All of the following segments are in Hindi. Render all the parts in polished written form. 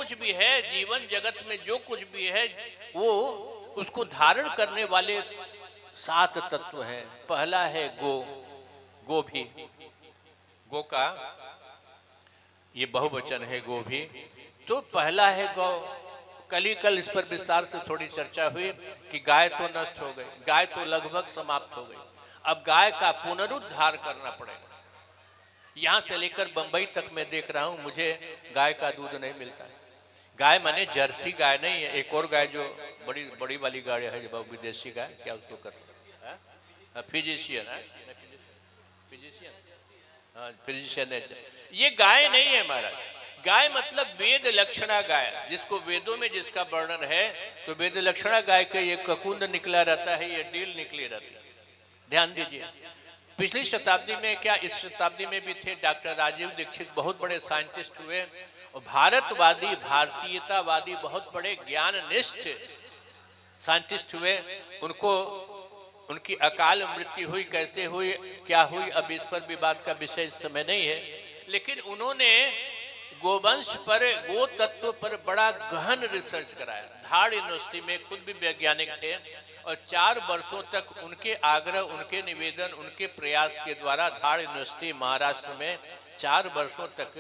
कुछ भी है जीवन जगत में, जो कुछ भी है वो उसको धारण करने वाले 7 तत्व हैं। पहला है गो, गोभी, गो का ये बहुवचन है गोभी। तो पहला है गौ। कल इस पर विस्तार से थोड़ी चर्चा हुई कि गाय तो नष्ट हो गई, गाय तो लगभग समाप्त हो गई। अब गाय का पुनरुद्धार करना पड़ेगा। यहां से लेकर बंबई तक मैं देख रहा हूं, मुझे गाय का दूध नहीं मिलता। गाय माने जर्सी गाय नहीं है, एक और गाय जो बड़ी बड़ी वाली गाय है, जो विदेशी गाय, क्या उसको करते हैं, फिजिशियन है, फिजिशियन, हाँ फिजिशियन है। ये गाय नहीं है महाराज। गाय मतलब वेद लक्षणा गाय, जिसको वेदों में जिसका वर्णन है, तो वेद लक्षणा गाय के ये ककुंद निकला रहता है, ये डील निकली रहती है। ध्यान दीजिए, पिछली शताब्दी में क्या इस शताब्दी में भी थे डॉक्टर राजीव दीक्षित, बहुत बड़े साइंटिस्ट हुए और भारतवादी भारतीयतावादी बहुत बड़े ज्ञाननिष्ठ साइंटिस्ट हुए। उनको उनकी अकाल मृत्यु हुई, कैसे हुई क्या हुई अब इस पर विवाद का विषय इस समय नहीं है, लेकिन उन्होंने गोवंश पर, गो तत्व पर बड़ा गहन रिसर्च कराया। धार यूनिवर्सिटी में खुद भी वैज्ञानिक थे और 4 वर्षों तक उनके आग्रह, उनके निवेदन, उनके प्रयास के द्वारा धार यूनिवर्सिटी महाराष्ट्र में 4 वर्षों तक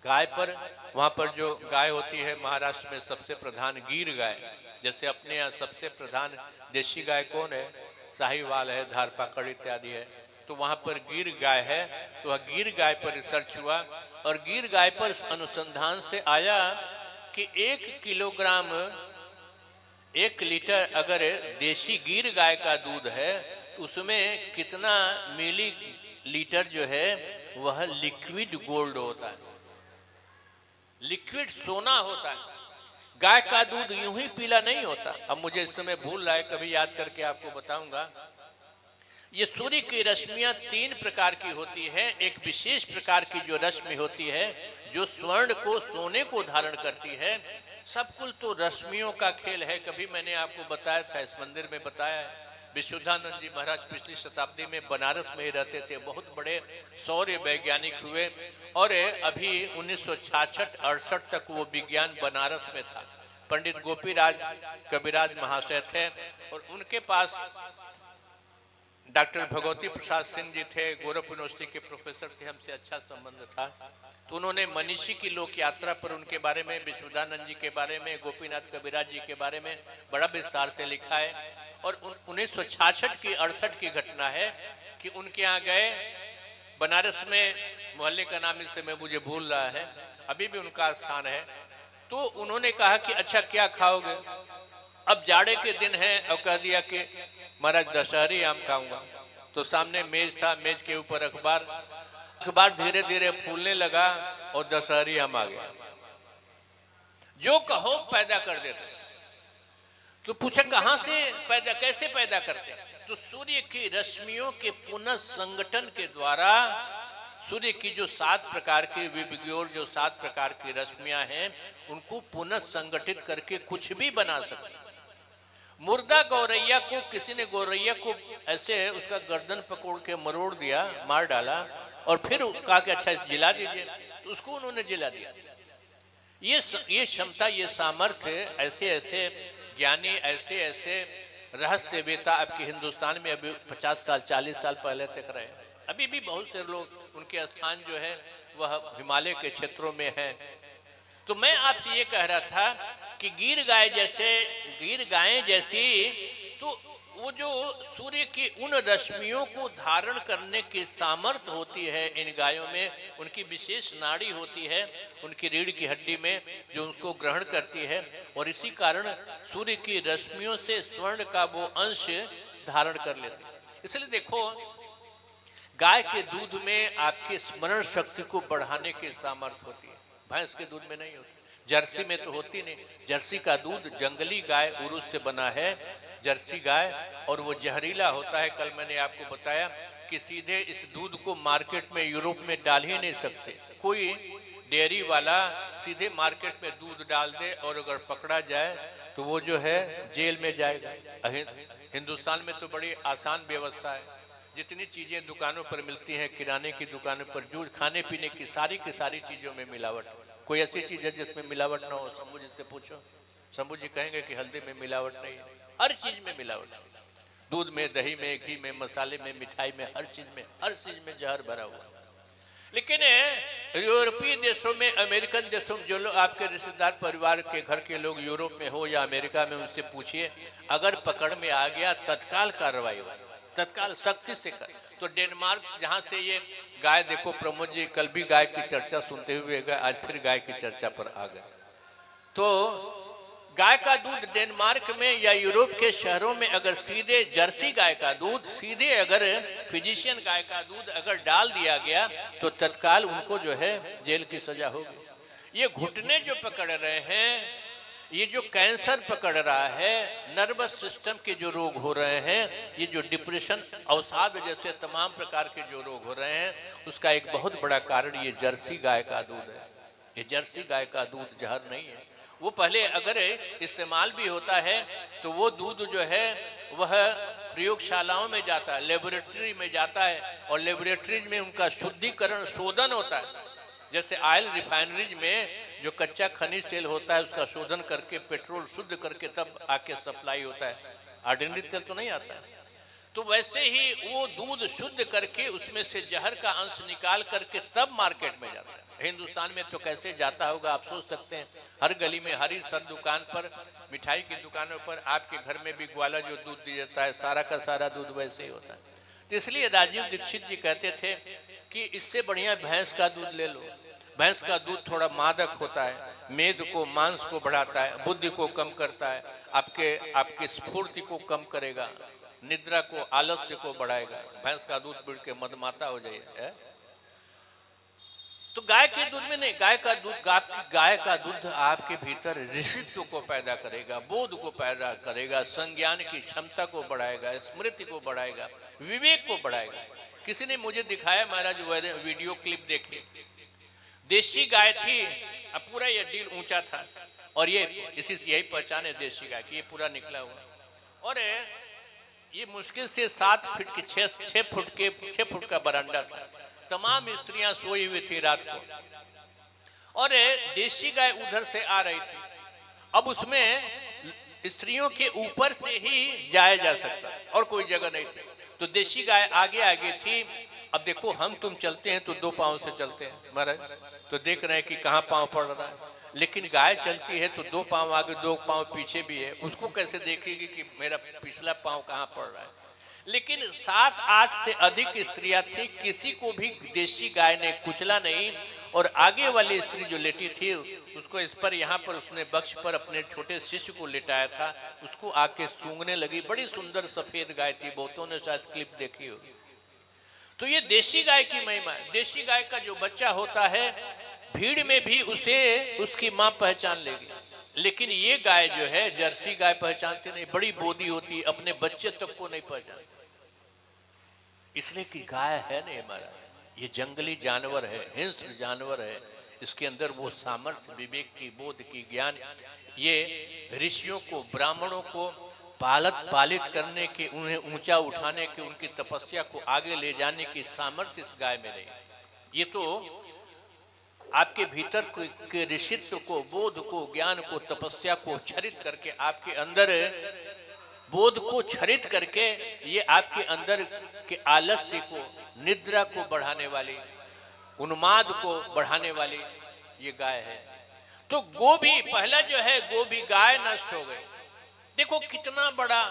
गाय पर, वहां पर जो गाय होती है महाराष्ट्र में सबसे प्रधान गीर गाय, जैसे अपने यहाँ सबसे प्रधान देशी गाय कौन है, साहिवाल है, धारपाकड़ इत्यादि है, तो वहां पर गिर गाय है। तो वह गिर गाय पर रिसर्च हुआ और गिर गाय पर अनुसंधान से आया कि 1 किलोग्राम 1 लीटर अगर देशी गिर गाय का दूध है तो उसमें कितना मिली लीटर जो है वह लिक्विड गोल्ड होता है, लिक्विड सोना होता है। गाय का दूध यूं ही पीला नहीं होता। अब मुझे इस समय भूल रहा है, कभी याद करके आपको बताऊंगा। ये सूर्य की रश्मियां 3 प्रकार की होती है। एक विशेष प्रकार की जो रश्मि होती है जो स्वर्ण को, सोने को धारण करती है। सब कुल तो रश्मियों का खेल है। कभी मैंने आपको बताया था, इस मंदिर में बताया है, विशुद्धानंद जी महाराज पिछली शताब्दी में बनारस में ही रहते थे, बहुत बड़े सौर्य वैज्ञानिक हुए और अभी 1966-68 तक वो विज्ञान बनारस में था। पंडित गोपीराज कविराज महाशय थे और उनके पास डॉक्टर भगवती प्रसाद सिंह जी थे, गोरखपुर यूनिवर्सिटी के प्रोफेसर थे, हमसे अच्छा संबंध था। तो उन्होंने मनीषी की लोक यात्रा पर उनके बारे में, विशुद्धानंद जी के बारे में, गोपीनाथ कविराज जी के बारे में बड़ा विस्तार से लिखा है। और 1966 की 68 की घटना है कि उनके यहाँ गए, बनारस में मोहल्ले का नाम इस समय मुझे भूल रहा है, अभी भी उनका स्थान है। तो उन्होंने कहा कि अच्छा क्या खाओगे, अब जाड़े के दिन है, और कह दिया कि महाराज दशहरी आम खाऊंगा। तो सामने मेज था, मेज के ऊपर अखबार, अखबार धीरे धीरे फूलने लगा और दशहरी आम आ गया। जो कहो पैदा कर देते। तो पूछा कहां से पैदा, कैसे पैदा करते? तो सूर्य की रश्मियों के पुनः संगठन के द्वारा सूर्य की जो 7 प्रकार की विविग्योर, जो 7 प्रकार की रश्मियां हैं, उनको पुनः संगठित करके कुछ भी बना सकते। मुर्दा गौरैया को, किसी ने गौरैया को ऐसे उसका गर्दन पकड़ के मरोड़ दिया, मार डाला और फिर कहा कि अच्छा जिला दीजिए, तो उसको उन्होंने जिला दिया। ये क्षमता, ये सामर्थ्य ऐसे ऐसे ज्ञानी, ऐसे ऐसे रहस्यवेता आपके हिंदुस्तान में अभी 50 साल 40 साल पहले तक रहे। अभी भी बहुत से लोग, उनके स्थान जो है वह हिमालय के क्षेत्रों में है। तो मैं आपसे ये कह रहा था कि गिर गायें जैसी, तो वो जो सूर्य की उन रश्मियों को धारण करने की सामर्थ्य होती है इन गायों में, उनकी विशेष नाड़ी होती है उनकी रीढ़ की हड्डी में जो उसको ग्रहण करती है, और इसी कारण सूर्य की रश्मियों से स्वर्ण का वो अंश धारण कर लेते हैं। इसलिए देखो, गाय के दूध में आपके स्मरण शक्ति को बढ़ाने की सामर्थ्य होती है, भैंस के दूध में नहीं होती, जर्सी में तो होती नहीं। जर्सी का दूध जंगली गाय उरुस से बना है, जर्सी गाय, और वो जहरीला होता है। कल मैंने आपको बताया कि सीधे इस दूध को मार्केट में, यूरोप में डाल ही नहीं सकते। कोई डेयरी वाला सीधे मार्केट में दूध डाल दे और अगर पकड़ा जाए तो वो जो है जेल में जाएगा। हिंदुस्तान में तो बड़ी आसान व्यवस्था है, जितनी चीजें दुकानों पर मिलती हैं, किराने की दुकानों पर, जो खाने पीने की सारी चीजों में मिलावट, कोई ऐसी चीज है जिसमें मिलावट ना हो? शंभू जी से पूछो, शंभू जी कहेंगे कि हल्दी में मिलावट नहीं है। हर चीज में मिलावट है, दूध में, दही में, घी में, मसाले में, मिठाई में, हर चीज में जहर भरा हुआ है। लेकिन यूरोपीय देशों में, अमेरिकन देशों में, जो लोग आपके रिश्तेदार परिवार के घर के लोग यूरोप में हो या अमेरिका में, उनसे पूछिए, अगर पकड़ में आ गया तत्काल कार्रवाई हो, तत्काल सख्ती से कर। तो डेनमार्क, जहां से ये गाय, देखो प्रमोद जी कल भी गाय की चर्चा सुनते हुए गए, आज फिर गाय की चर्चा पर आ गए। तो गाय का दूध डेनमार्क में या यूरोप के शहरों में अगर सीधे जर्सी गाय का दूध, सीधे अगर फिजिशियन गाय का दूध अगर डाल दिया गया तो तत्काल उनको जो है जेल की सजा होगी। ये घुटने जो पकड़ रहे हैं, ये जो कैंसर पकड़ रहा है, नर्वस सिस्टम के जो रोग हो रहे हैं, ये जो डिप्रेशन, अवसाद जैसे तमाम प्रकार के जो रोग हो रहे हैं, उसका एक बहुत बड़ा कारण ये जर्सी गाय का दूध है। ये जर्सी गाय का दूध जहर नहीं है। वो पहले अगर इस्तेमाल भी होता है तो वो दूध जो है वह प्रयोगशालाओं में जाता है, लेबोरेटरी में जाता है, और लेबोरेटरी में उनका शुद्धिकरण, शोधन होता है। जैसे ऑयल रिफाइनरीज में जो कच्चा खनिज तेल होता है उसका शोधन करके पेट्रोल शुद्ध करके तब आके सप्लाई होता है, ऑर्डिनरी तेल तो नहीं आता है। तो वैसे ही वो दूध शुद्ध करके उसमें से जहर का अंश निकाल करके तब मार्केट में जाता है। हिंदुस्तान में तो कैसे जाता होगा आप सोच सकते हैं। हर गली में, हर दुकान पर, मिठाई की दुकानों पर, आपके घर में भी ग्वाला जो दूध दिया जाता है, सारा का सारा दूध वैसे ही होता है। तो इसलिए राजीव दीक्षित जी कहते थे कि इससे बढ़िया भैंस का दूध ले लो। भैंस का दूध थोड़ा मादक होता है, मेद को, मांस को बढ़ाता है, बुद्धि को कम करता है, आपके स्फूर्ति को कम करेगा, निद्रा को, आलस्य को बढ़ाएगा। भैंस का दूध पी के मदमाता हो जाए। तो गाय के दूध में नहीं, गाय का दूध आपके भीतर ऋषित्व को पैदा करेगा, बोध को पैदा करेगा, संज्ञान की क्षमता को बढ़ाएगा, स्मृति को बढ़ाएगा, विवेक को बढ़ाएगा। किसी ने मुझे दिखाया महाराज, वीडियो क्लिप देखी, देशी गाय थी, अब पूरा ये डील ऊंचा था, और ये यही पहचान है देशी गाय की, ये पूरा निकला हुआ, और ये मुश्किल से 7 फीट की 6 फुट का बरामदा था। तमाम स्त्रियां सोई हुई थी रात को, और देशी गाय उधर से आ रही थी। अब उसमें स्त्रियों के ऊपर से ही जाया जा सकता और कोई जगह नहीं थी, तो देशी गाय आगे आगे थी। अब देखो हम तुम चलते हैं तो 2 पांव से चलते हैं महाराज, तो देख रहे हैं कि कहाँ पांव पड़ रहा है, लेकिन गाय चलती है तो 2 पांव आगे 2 पांव पीछे भी है, उसको कैसे देखेगी कि मेरा पिछला पांव कहाँ पड़ रहा है। लेकिन 7-8 से अधिक स्त्रियां थी, किसी को भी देशी गाय ने कुचला नहीं, और आगे वाली स्त्री जो लेटी थी उसको इस पर, यहाँ पर उसने बक्ष पर अपने छोटे शिष्य को लेटाया था, उसको आके सूंघने लगी। बड़ी सुंदर सफेद गाय थी, बहुतों ने शायद क्लिप देखी होगी। तो ये देशी गाय की महिमा है। देशी गाय का जो बच्चा होता है भीड़ में भी उसे उसकी माँ पहचान लेगी, लेकिन ये गाय जो है जर्सी गाय पहचानती नहीं, बड़ी बोदी होती, अपने बच्चे तक को नहीं पहचानती, इसलिए कि गाय है नहीं हमारा, ये जंगली जानवर है, हिंस्र जानवर है, इसके अंदर वो सामर्थ्य, विवेक की, बोध की, ज्ञान, ये ऋषियों को, ब्राह्मणों को पालित करने के, उन्हें ऊंचा उठाने के, उनकी तपस्या को आगे ले जाने की सामर्थ्य इस गाय में नहीं। ये तो आपके भीतर के ऋषित्व को, बोध को, ज्ञान को, तपस्या को क्षरित करके, आपके अंदर बोध को क्षरित करके, ये आपके अंदर के आलस्य को, निद्रा को बढ़ाने वाली, उन्माद को बढ़ाने वाली ये गाय है। तो गो भी, पहला जो है गो भी, गाय नष्ट हो गई। देखो कितना बड़ा,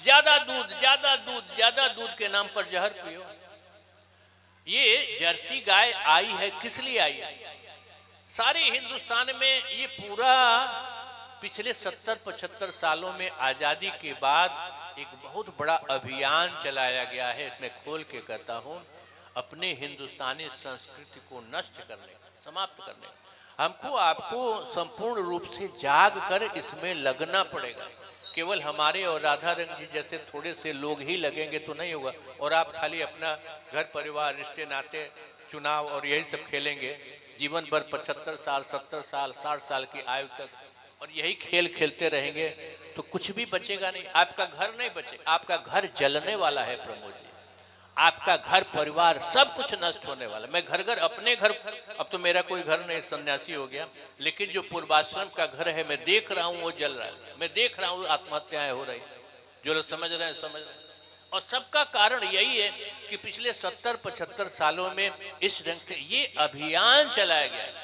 ज्यादा दूध, ज्यादा दूध, ज्यादा दूध के नाम पर जहर पियो। ये जर्सी गाय आई है किस लिए आई है? सारे हिंदुस्तान में ये पूरा पिछले 70-75 सालों में आजादी के बाद एक बहुत बड़ा अभियान चलाया गया है, मैं खोल के कहता हूं, अपने हिंदुस्तानी संस्कृति को नष्ट करने, समाप्त करने। हमको, आपको संपूर्ण रूप से जाग कर इसमें लगना पड़ेगा। केवल हमारे और राधा रंग जी जैसे थोड़े से लोग ही लगेंगे तो नहीं होगा, और आप खाली अपना घर परिवार, रिश्ते नाते, चुनाव और यही सब खेलेंगे जीवन भर, 75 साल, 70 साल, 60 साल की आयु तक, और यही खेल खेलते रहेंगे तो कुछ भी बचेगा नहीं। आपका घर नहीं बचेगा, आपका घर जलने वाला है प्रमोद जी, आपका घर परिवार सब कुछ नष्ट होने वाला। मैं घर घर, अपने घर, अब तो मेरा कोई घर नहीं, सन्यासी हो गया, लेकिन जो पूर्वाश्रम का घर है मैं देख रहा हूं वो जल रहा है, मैं देख रहा हूं आत्महत्याएं हो रही। जो लोग समझ रहे हैं समझ रहे हैं। और सबका कारण यही है कि पिछले 70-75 सालों में इस ढंग से ये अभियान चलाया गया।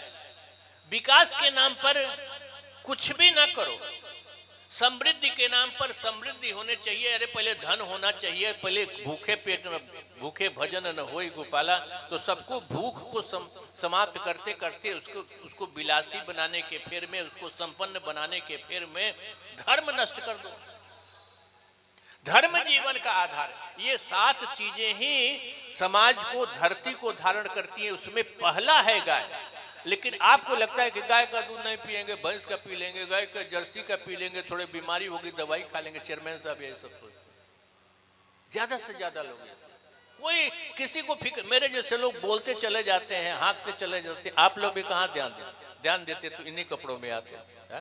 विकास के नाम पर कुछ भी ना करो, समृद्धि के नाम पर समृद्धि होने चाहिए। अरे पहले धन होना चाहिए, पहले भूखे पेट में भूखे भजन न होई गोपाला। तो सबको भूख को समाप्त करते करते उसको विलासी बनाने के फेर में, उसको संपन्न बनाने के फेर में धर्म नष्ट कर दो। धर्म जीवन का आधार। ये 7 चीजें ही समाज को, धरती को धारण करती है। उसमें पहला है गाय। लेकिन आपको लगता है कि गाय का दूध नहीं पिएंगे, भैंस का पी लेंगे, गाय का जर्सी का पी लेंगे, थोड़ी बीमारी होगी दवाई खा लेंगे। चेयरमैन साहब यही सब सोचते। ज्यादा से ज्यादा लोग, कोई किसी को फिक्र। मेरे जैसे लोग बोलते चले जाते हैं, हाँकते चले जाते हैं। आप लोग भी कहाँ ध्यान देते? तो इन्हीं कपड़ों में आते हैं।